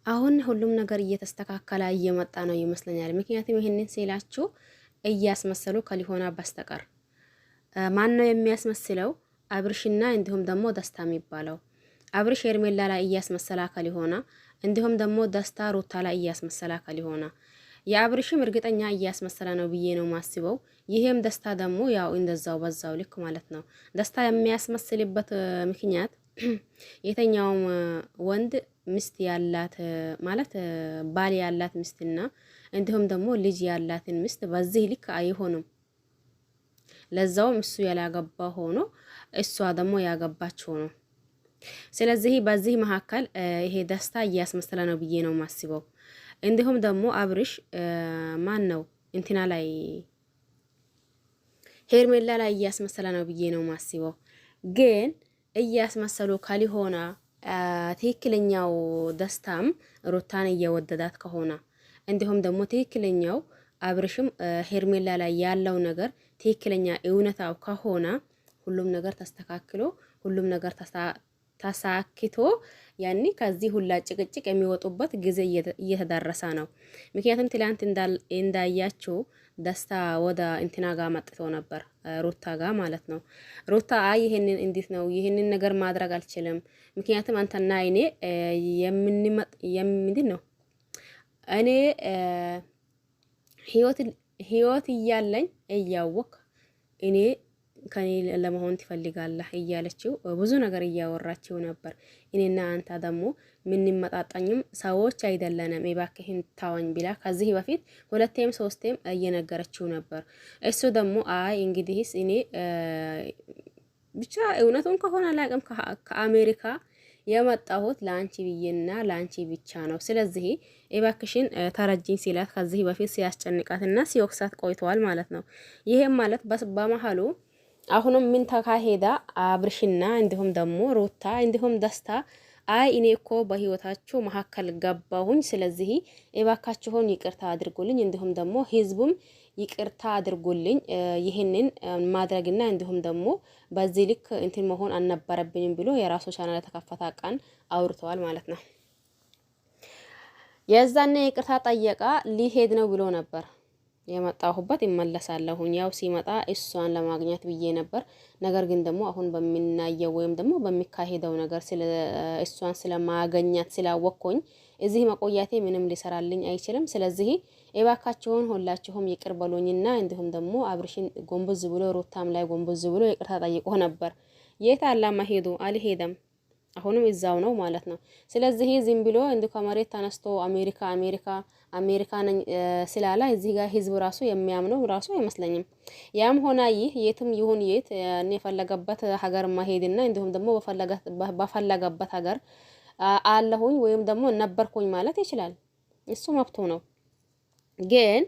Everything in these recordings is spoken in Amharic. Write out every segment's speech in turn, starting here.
አሁን ሁሉም ነገር እየተስተካከለ እየመጣ ነው ይመስለኛል። ምክንያቱም ይሄንን ሲላችሁ እያስመሰሉ ከሊሆና በስተቀር ማን ነው የሚያስመስለው? አብርሽና እንዲሁም ደግሞ ደስታ የሚባለው አብርሽ ሄርሜላ ላይ እያስመሰላ ከሊሆና እንዲሁም ደግሞ ደስታ ሩታ ላይ እያስመሰላ ከሊሆና የአብርሽም እርግጠኛ እያስመሰለ ነው ብዬ ነው ማስበው። ይሄም ደስታ ደግሞ ያው እንደዛው በዛው ልክ ማለት ነው። ደስታ የሚያስመስልበት ምክንያት የተኛውም ወንድ ሚስት ያላት ማለት ባል ያላት ሚስትና እንዲሁም ደግሞ ልጅ ያላትን ሚስት በዚህ ልክ አይሆንም። ለዛውም እሱ ያላገባ ሆኖ እሷ ደግሞ ያገባች ሆኖ፣ ስለዚህ በዚህ መካከል ይሄ ደስታ እያስመሰለ ነው ብዬ ነው ማስበው። እንዲሁም ደግሞ አብርሽ ማን ነው እንትና ላይ ሄርሜላ ላይ እያስመሰለ ነው ብዬ ነው ማስበው። ግን እያስመሰሉ ከሊሆና ትክክለኛው ደስታም ሩታን እየወደዳት ከሆነ እንዲሁም ደግሞ ትክክለኛው አብርሽም ሄርሜላ ላይ ያለው ነገር ትክክለኛ እውነታው ከሆነ ሁሉም ነገር ተስተካክሎ ሁሉም ነገር ተሳክቶ ያኒ ከዚህ ሁላ ጭቅጭቅ የሚወጡበት ጊዜ እየተዳረሰ ነው። ምክንያቱም ትላንት እንዳያችሁ ደስታ ወደ እንትና ጋር መጥቶ ነበር፣ ሩታ ጋር ማለት ነው። ሩታ አይ ይሄንን እንዴት ነው ይሄንን ነገር ማድረግ አልችልም፣ ምክንያቱም አንተና እኔ ምንድን ነው እኔ ህይወት እያለኝ እያወቅ እኔ ከኔ ለመሆን ትፈልጋለህ እያለችው ብዙ ነገር እያወራችው ነበር። እኔና አንተ ደግሞ ምንመጣጣኝም ሰዎች አይደለንም እባክህን ታወኝ ብላ ከዚህ በፊት ሁለቴም ሶስቴም እየነገረችው ነበር። እሱ ደግሞ አይ እንግዲህስ እኔ ብቻ እውነቱን ከሆነ አላቅም ከአሜሪካ የመጣሁት ለአንቺ ብዬና ለአንቺ ብቻ ነው። ስለዚህ እባክሽን ተረጅኝ ሲላት ከዚህ በፊት ሲያስጨንቃትና ሲወቅሳት ቆይተዋል ማለት ነው። ይሄም ማለት በመሀሉ አሁንም ምን ተካሄዳ አብርሽና እንዲሁም ደግሞ ሩታ እንዲሁም ደስታ አይ እኔ እኮ በህይወታችሁ መካከል ገባሁኝ፣ ስለዚህ እባካችሁን ይቅርታ አድርጉልኝ፣ እንዲሁም ደግሞ ህዝቡም ይቅርታ አድርጉልኝ፣ ይህንን ማድረግና እንዲሁም ደግሞ በዚህ ልክ እንትን መሆን አልነበረብኝም ብሎ የራሱ ቻናል ተከፈታ ቀን አውርተዋል ማለት ነው። የዛኔ ይቅርታ ጠየቃ ሊሄድ ነው ብሎ ነበር የመጣሁበት ይመለሳለሁኝ። ያው ሲመጣ እሷን ለማግኘት ብዬ ነበር። ነገር ግን ደግሞ አሁን በሚናየው ወይም ደግሞ በሚካሄደው ነገር እሷን ስለማገኛት ስላወቅኩኝ እዚህ መቆያቴ ምንም ሊሰራልኝ አይችልም። ስለዚህ እባካችሁን ሁላችሁም ይቅር በሉኝና እንዲሁም ደግሞ አብርሽን ጎንበዝ ብሎ ሩታም ላይ ጎንበዝ ብሎ ይቅርታ ጠይቆ ነበር። የት አላማ ሄዱ? አልሄደም። አሁንም እዛው ነው ማለት ነው። ስለዚህ ዝም ብሎ እንደ ከመሬት ተነስቶ አሜሪካ ነኝ ስላላ እዚህ ጋር ህዝብ ራሱ የሚያምነው ራሱ አይመስለኝም። ያም ሆና ይህ የትም ይሁን የት የፈለገበት ሀገር ማሄድና እንዲሁም ደግሞ በፈለገበት ሀገር አለሁኝ ወይም ደግሞ ነበርኩኝ ማለት ይችላል። እሱ መብቱ ነው። ግን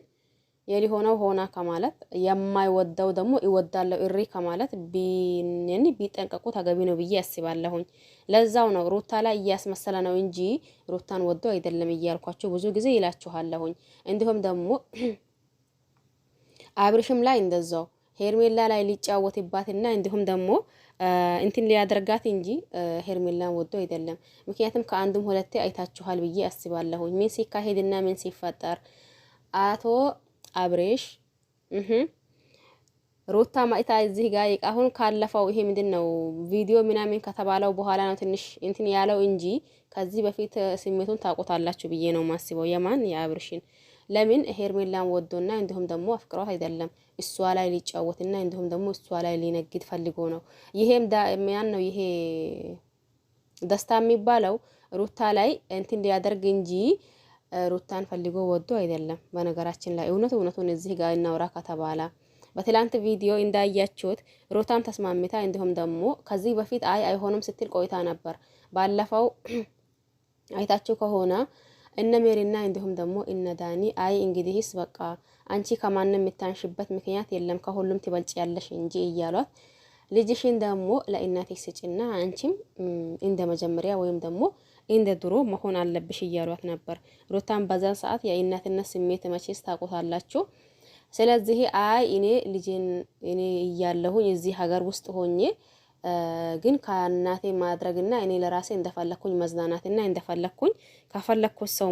የሊሆነው ሆና ከማለት የማይወደው ደግሞ ይወዳለው እሪ ከማለት ቢጠንቀቁ ተገቢ ነው ብዬ አስባለሁኝ። ለዛው ነው ሩታ ላይ እያስመሰለ ነው እንጂ ሩታን ወዶ አይደለም እያልኳችሁ ብዙ ጊዜ ይላችኋለሁኝ። እንዲሁም ደግሞ አብርሽም ላይ እንደዛው ሄርሜላ ላይ ሊጫወትባትና እንዲሁም ደግሞ እንትን ሊያደርጋት እንጂ ሄርሜላን ወዶ አይደለም። ምክንያቱም ከአንድም ሁለቴ አይታችኋል ብዬ አስባለሁኝ ምን ሲካሄድና ምን ሲፈጠር አቶ አብሬሽ ሩታ ማይታ እዚህ ጋር አሁን ካለፈው ይሄ ምንድነው ቪዲዮ ምናምን ከተባለው በኋላ ነው ትንሽ እንትን ያለው እንጂ ከዚህ በፊት ስሜቱን ታውቁታላችሁ ብዬ ነው ማስበው። የማን የአብርሽን ለምን ሄርሜላን ወዶና እንዲሁም ደግሞ አፍቅሯት አይደለም እሷ ላይ ሊጫወትና እንዲሁም ደግሞ እሷ ላይ ሊነግድ ፈልጎ ነው። ይሄም ያን ነው ይሄ ደስታ የሚባለው ሩታ ላይ እንትን ሊያደርግ እንጂ ሩታን ፈልጎ ወዶ አይደለም። በነገራችን ላይ እውነቱን እዚህ ጋር እናውራ ከተባለ በትላንት ቪዲዮ እንዳያችሁት ሩታም ተስማምታ እንዲሁም ደግሞ ከዚህ በፊት አይሆንም ስትል ቆይታ ነበር። ባለፈው አይታችሁ ከሆነ እነ ሜሪና እንዲሁም ደግሞ እነ ዳኒ እንግዲህስ በቃ አንቺ ከማንም የምታንሽበት ምክንያት የለም ከሁሉም ትበልጭ ያለሽ እንጂ እያሏት ልጅሽን ደግሞ ለእናትሽ ስጭና አንቺም እንደ መጀመሪያ ወይም ደግሞ እንደ ድሮ መሆን አለብሽ እያሏት ነበር። ሩታን በዛን ሰዓት የእናትነት ስሜት መቼስ ታውቁታላችሁ። ስለዚህ እኔ ልጄን እኔ እያለሁኝ እዚህ ሀገር ውስጥ ሆኜ ግን ከእናቴ ማድረግና እኔ ለራሴ እንደፈለኩኝ መዝናናትና እንደፈለኩኝ ከፈለኩት ሰው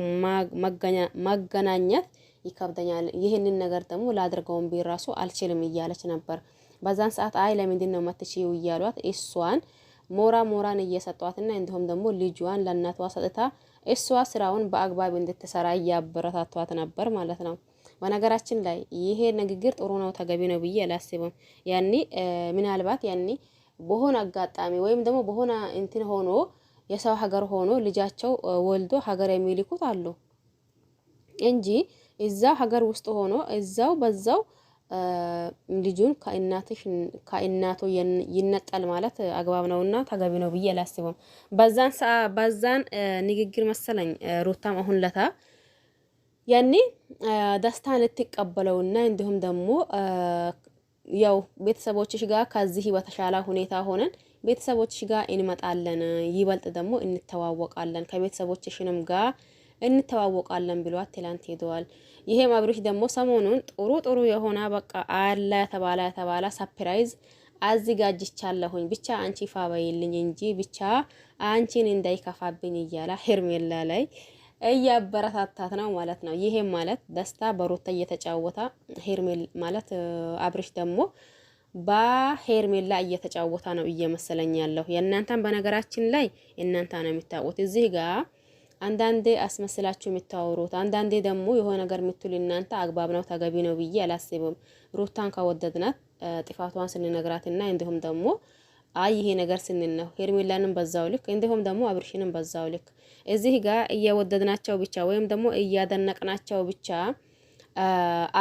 ማገናኘት ይከብደኛል። ይህንን ነገር ደግሞ ላድርገውን ቢራሱ አልችልም እያለች ነበር። በዛን ሰዓት አይ ለምንድን ነው የማትችይው እያሏት እሷን ሞራን እየሰጧትና እንዲሁም ደግሞ ልጇን ለእናቷ ሰጥታ እሷ ስራውን በአግባብ እንድትሰራ እያበረታቷት ነበር ማለት ነው። በነገራችን ላይ ይሄ ንግግር ጥሩ ነው ተገቢ ነው ብዬ አላስብም። ያኔ ምናልባት ያኔ በሆነ አጋጣሚ ወይም ደግሞ በሆነ እንትን ሆኖ የሰው ሀገር ሆኖ ልጃቸው ወልዶ ሀገር የሚልኩት አሉ እንጂ እዛው ሀገር ውስጥ ሆኖ እዛው በዛው ልጁን ከእናቱ ይነጠል ማለት አግባብ ነውና ተገቢ ነው ብዬ አላስብም። በዛን ንግግር መሰለኝ ሩታም አሁን ለታ ያኔ ደስታን ልትቀበለውና እንዲሁም ደግሞ ያው ቤተሰቦችሽ ጋር ከዚህ በተሻለ ሁኔታ ሆነን ቤተሰቦችሽ ጋር እንመጣለን፣ ይበልጥ ደግሞ እንተዋወቃለን፣ ከቤተሰቦችሽንም ጋር እንተዋወቃለን ብሏት ትላንት ሄደዋል። ይሄም አብርሽ ደግሞ ሰሞኑን ጥሩ የሆነ በቃ አለ ተባላ ሰርፕራይዝ አዘጋጅቻለሁኝ ብቻ አንቺ ፋባይልኝ እንጂ ብቻ አንቺን እንዳይከፋብኝ እያላ ሄርሜላ ላይ እያበረታታት ነው ማለት ነው። ይሄም ማለት ደስታ በሩታ እየተጫወታ ሄርሜል ማለት አብርሽ ደግሞ በሄርሜላ እየተጫወታ ነው እየመሰለኝ ያለው። የእናንተን በነገራችን ላይ እናንተ ነው የምታውቁት። እዚህ ጋር አንዳንዴ አስመስላችሁ የምታወሩት አንዳንዴ ደግሞ የሆነ ነገር የምትሉ እናንተ አግባብ ነው ተገቢ ነው ብዬ አላስብም። ሩታን ከወደድናት ጥፋቷን ስንነግራትና እንዲሁም ደግሞ አይ ይሄ ነገር ስንል ነው ሄርሜላንም በዛው ልክ እንዲሁም ደግሞ አብርሽንም በዛው ልክ እዚህ ጋር እየወደድናቸው ብቻ ወይም ደግሞ እያደነቅናቸው ብቻ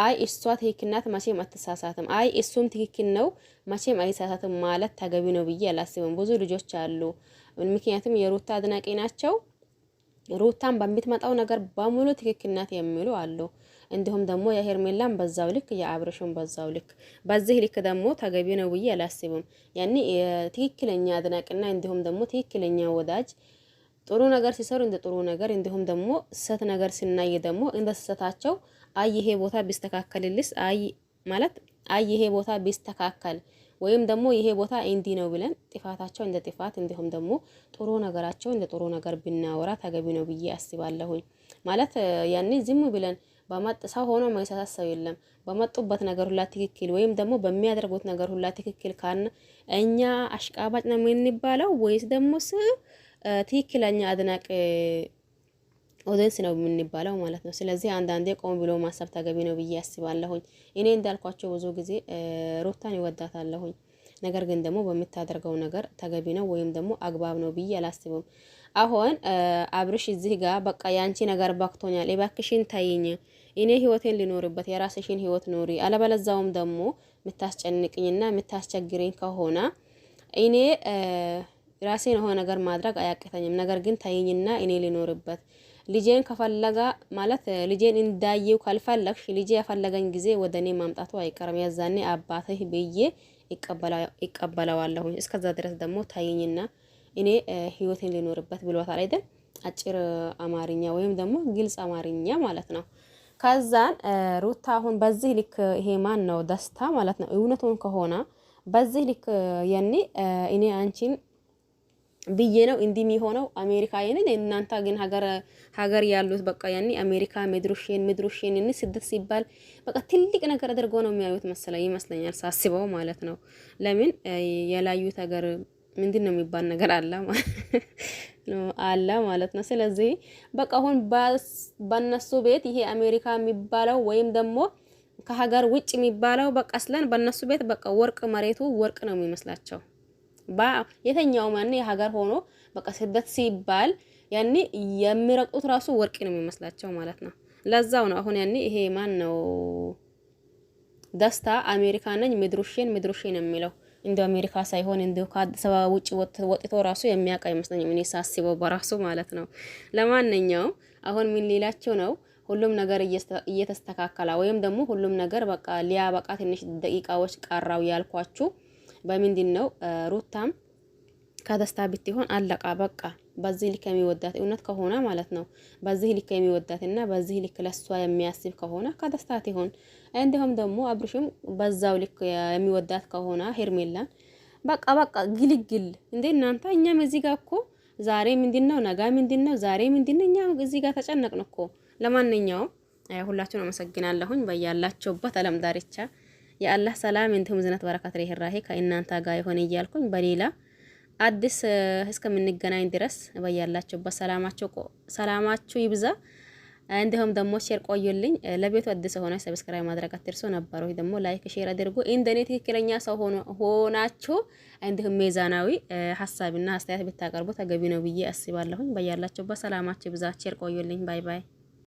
አይ እሷ ትክክል ናት መቼም አትሳሳትም፣ አይ እሱም ትክክል ነው መቼም አይሳሳትም ማለት ተገቢ ነው ብዬ አላስብም። ብዙ ልጆች አሉ ምክንያቱም የሩታ አድናቂ ናቸው፣ ሩታን በምትመጣው ነገር በሙሉ ትክክል ናት የሚሉ አሉ። እንዲሁም ደግሞ የሄርሜላን በዛው ልክ የአብርሽን በዛው ልክ በዚህ ልክ ደግሞ ተገቢ ነው ብዬ አላስብም። ያኔ ትክክለኛ አድናቂና እንዲሁም ደግሞ ትክክለኛ ወዳጅ ጥሩ ነገር ሲሰሩ እንደ ጥሩ ነገር እንዲሁም ደግሞ ስህተት ነገር ሲናይ ደግሞ እንደ ስህተታቸው አይ ይሄ ቦታ ቢስተካከልልስ አይ ማለት አይ ይሄ ቦታ ቢስተካከል ወይም ደግሞ ይሄ ቦታ እንዲ ነው ብለን ጥፋታቸው እንደ ጥፋት እንዲሁም ደግሞ ጥሩ ነገራቸው እንደ ጥሩ ነገር ብናወራ ተገቢ ነው ብዬ አስባለሁኝ። ማለት ያኔ ዝም ብለን በመጥሳው ሆኖ ማይሳሳሰው የለም። በመጡበት ነገር ሁላ ትክክል ወይም ደግሞ በሚያደርጉት ነገር ሁላ ትክክል ካን እኛ አሽቃባጭ ነው የምንባለው ወይስ ደግሞ ትክክለኛ አድናቂ ኦዲየንስ ነው የምንባለው ማለት ነው። ስለዚህ አንዳንዴ ቆም ብሎ ማሰብ ተገቢ ነው ብዬ አስባለሁኝ። እኔ እንዳልኳቸው ብዙ ጊዜ ሩታን ይወዳታለሁኝ፣ ነገር ግን ደግሞ በምታደርገው ነገር ተገቢ ነው ወይም ደግሞ አግባብ ነው ብዬ አላስብም። አሁን አብርሽ እዚህ ጋር በቃ ያንቺ ነገር ባክቶኛል፣ እባክሽን ታይኝ፣ እኔ ህይወቴን ሊኖርበት የራስሽን ህይወት ኖሪ፣ አለበለዛውም ደግሞ የምታስጨንቅኝና የምታስቸግረኝ ከሆነ እኔ ራሴን ሆነ ነገር ማድረግ አያቅተኝም፣ ነገር ግን ታይኝና እኔ ሊኖርበት ልጄን ከፈለጋ ማለት ልጄን እንዳየው ካልፈለግሽ ልጄ ያፈለገኝ ጊዜ ወደኔ ማምጣቱ አይቀርም፣ ያዛኔ አባትህ ብዬ ይቀበለዋለሁ። እስከዛ ድረስ ደግሞ ታይኝና እኔ ህይወቴን ሊኖርበት ብሏታል አይደል? አጭር አማርኛ ወይም ደግሞ ግልጽ አማርኛ ማለት ነው። ከዛን ሩታ አሁን በዚህ ልክ ይሄ ማን ነው ደስታ ማለት ነው እውነቱን ከሆነ በዚህ ልክ ያኔ እኔ አንቺን ብዬ ነው እንዲህ የሚሆነው አሜሪካ የነን እናንተ ግን ሀገር ያሉት በቃ ያኔ አሜሪካ ምድሩሽን እነ ስደት ሲባል በቃ ትልቅ ነገር አድርጎ ነው የሚያዩት ይመስለኛል ሳስበው ማለት ነው። ለምን የላዩት ሀገር ምንድነው የሚባል ነገር አለ ማለት ነው። ስለዚህ በቃ አሁን በነሱ ቤት ይሄ አሜሪካ የሚባለው ወይም ደግሞ ከሀገር ውጭ የሚባለው በቃ ስለን በነሱ ቤት በቃ ወርቅ መሬቱ ወርቅ ነው የሚመስላቸው። የተኛው ማን የሀገር ሆኖ በቃ ስደት ሲባል ያኔ የሚረቁት ራሱ ወርቅ ነው የሚመስላቸው ማለት ነው። ለዛው ነው አሁን ያኔ ይሄ ማን ነው ደስታ አሜሪካ ነኝ ምድሩሽን የሚለው እንደ አሜሪካ ሳይሆን እንደ ከአዲስ አበባ ውጭ ወጥቶ ራሱ የሚያውቅ አይመስለኝም እኔ ሳስበው በራሱ ማለት ነው። ለማንኛውም አሁን ምን ሊላቸው ነው ሁሉም ነገር እየተስተካከለ ወይም ደግሞ ሁሉም ነገር በቃ ሊያበቃ ትንሽ ደቂቃዎች ቀራው ያልኳችሁ በምንድን ነው ሩታም ከደስታ ብትሆን አለቃ በቃ በዚህ ልክ የሚወዳት እውነት ከሆነ ማለት ነው። በዚህ ልክ የሚወዳትና በዚህ ልክ ለሷ የሚያስብ ከሆነ ከደስታት ይሆን። እንዲሁም ደግሞ አብርሽም በዛው ልክ የሚወዳት ከሆነ ሄርሜላን በቃ ግልግል እንዴ እናንተ። እኛም እዚህ ጋር እኮ ዛሬ ምንድነው ነገ ምንድነው ዛሬ ምንድነው እኛም እዚህ ጋር ተጨነቅን እኮ። ለማንኛውም ሁላችሁን አመሰግናለሁኝ። በያላችሁበት ዓለም ዳርቻ የአላህ ሰላም እንዲሁም ዝነት በረከት ርህራሄ ከእናንተ ጋር ይሁን እያልኩኝ በሌላ አዲስ እስከምንገናኝ ድረስ በያላችሁበት ሰላማችሁ ይብዛ። እንዲሁም ደግሞ ሼር ቆዩልኝ። ለቤቱ አዲስ ሆነ ሰብስክራይብ ማድረግ አትርሱ። ነበሩ ደግሞ ላይክ ሼር አድርጉ። እንደኔ ትክክለኛ ሰው ሆናችሁ እንዲሁም ሚዛናዊ ሀሳብና አስተያየት ብታቀርቡ ተገቢ ነው ብዬ አስባለሁኝ። በያላችሁበት ሰላማችሁ ይብዛ። ሼር ቆዩልኝ። ባይ ባይ።